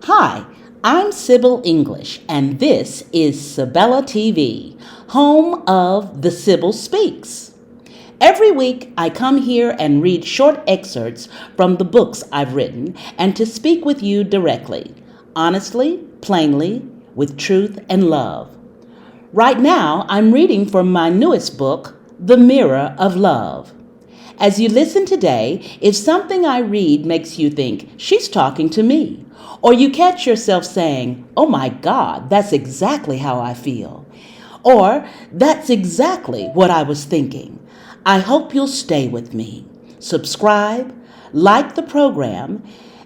Hi, I'm Sibyl English, and this is Sibella TV, home of the Sibyl Speaks. Every week, I come here and read short excerpts from the books I've written and to speak with you directly, honestly, plainly, with truth and love. Right now, I'm reading from my newest book, The Mirror of Love. As you listen today, if something I read makes you think, she's talking to me, or you catch yourself saying, oh my God, that's exactly how I feel, or that's exactly what I was thinking, I hope you'll stay with me. Subscribe, like the program,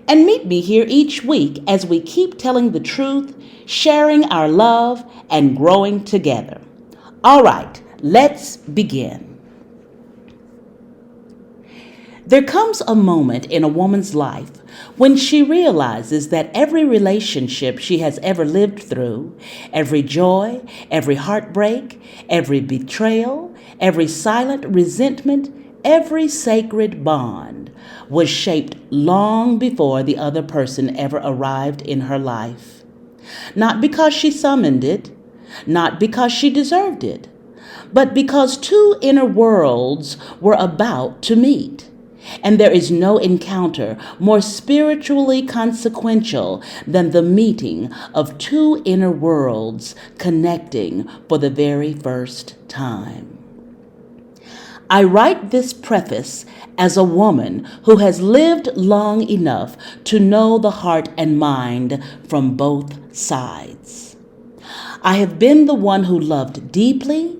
and meet me here each week as we keep telling the truth, sharing our love, and growing together. All right, let's begin. There comes a moment in a woman's life when she realizes that every relationship she has ever lived through, every joy, every heartbreak, every betrayal, every silent resentment, every sacred bond was shaped long before the other person ever arrived in her life. Not because she summoned it, not because she deserved it, but because two inner worlds were about to meet. And there is no encounter more spiritually consequential than the meeting of two inner worlds connecting for the very first time. I write this preface as a woman who has lived long enough to know the heart and mind from both sides. I have been the one who loved deeply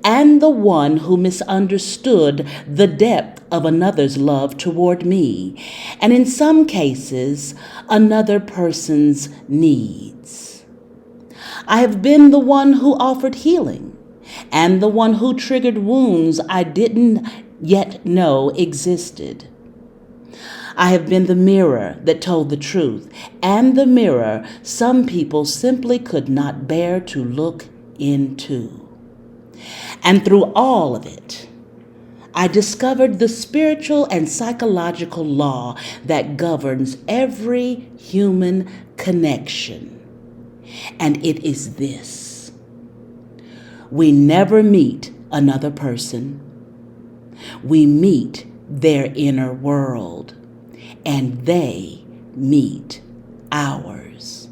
and the one who misunderstood the depth of another's love toward me, and in some cases, another person's needs. I have been the one who offered healing, and the one who triggered wounds I didn't yet know existed. I have been the mirror that told the truth, and the mirror some people simply could not bear to look into. And through all of it, I discovered the spiritual and psychological law that governs every human connection. And it is this: we never meet another person. We meet their inner world, and they meet ours.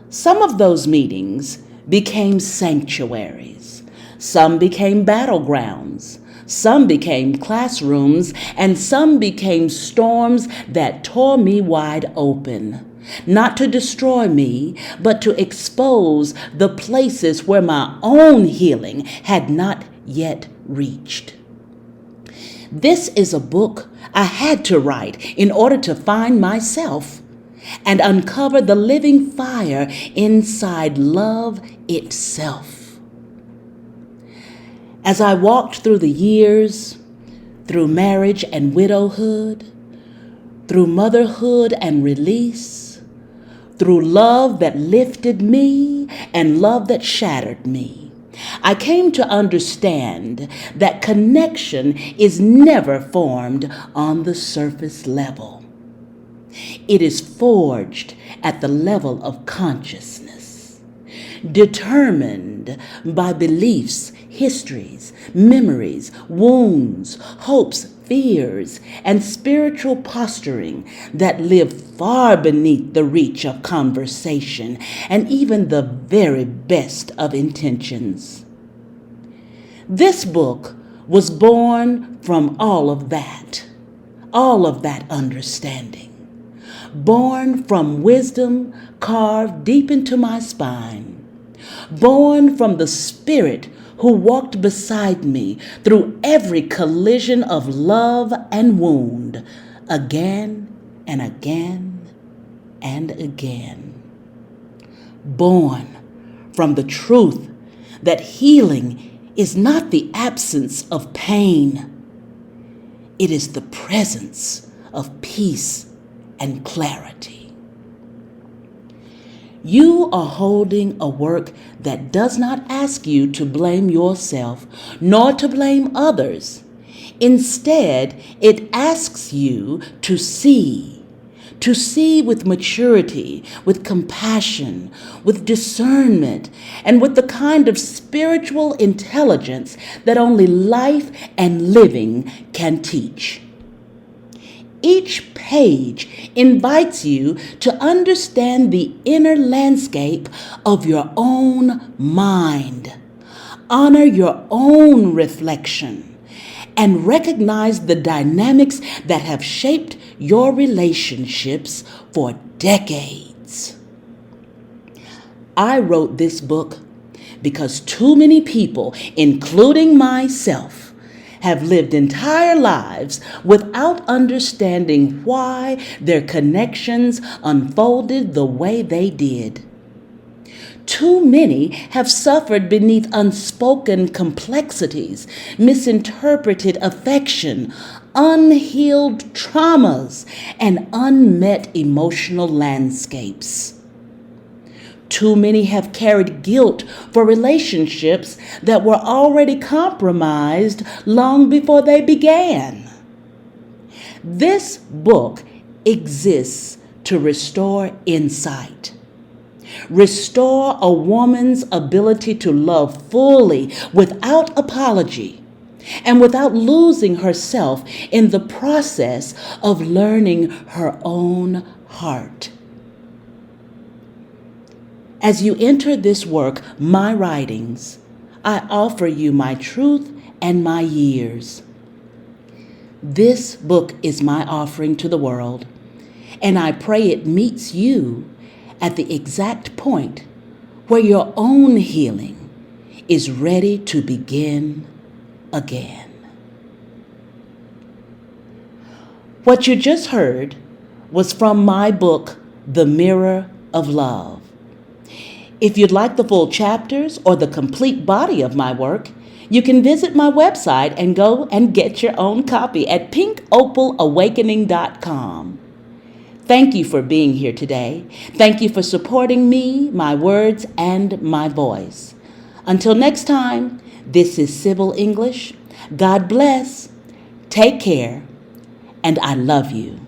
Some of those meetings became sanctuaries. Some became battlegrounds. Some became classrooms, and some became storms that tore me wide open, not to destroy me, but to expose the places where my own healing had not yet reached. This is a book I had to write in order to find myself and uncover the living fire inside love itself. As I walked through the years, through marriage and widowhood, through motherhood and release, through love that lifted me and love that shattered me, I came to understand that connection is never formed on the surface level. It is forged at the level of consciousness, determined by beliefs, histories, memories, wounds, hopes, fears, and spiritual posturing that live far beneath the reach of conversation and even the very best of intentions. This book was born from all of that understanding. Born from wisdom carved deep into my spine. Born from the Spirit who walked beside me through every collision of love and wound, again and again and again. Born from the truth that healing is not the absence of pain. It is the presence of peace and clarity. You are holding a work that does not ask you to blame yourself nor to blame others. Instead, it asks you to see to see with maturity, with compassion, with discernment, and with the kind of spiritual intelligence that only life and living can teach. Each page invites you to understand the inner landscape of your own mind, honor your own reflection, and recognize the dynamics that have shaped your relationships for decades. I wrote this book because too many people, including myself, have lived entire lives without understanding why their connections unfolded the way they did. Too many have suffered beneath unspoken complexities, misinterpreted affection, unhealed traumas, and unmet emotional landscapes. Too many have carried guilt for relationships that were already compromised long before they began. This book exists to restore insight, restore a woman's ability to love fully without apology and without losing herself in the process of learning her own heart. As you enter this work, my writings, I offer you my truth and my years. This book is my offering to the world, and I pray it meets you at the exact point where your own healing is ready to begin again. What you just heard was from my book, The Mirror of Love. If you'd like the full chapters or the complete body of my work, you can visit my website and go and get your own copy at PinkOpalAwakening.com. Thank you for being here today. Thank you for supporting me, my words, and my voice. Until next time, this is Sibyl English. God bless, take care, and I love you.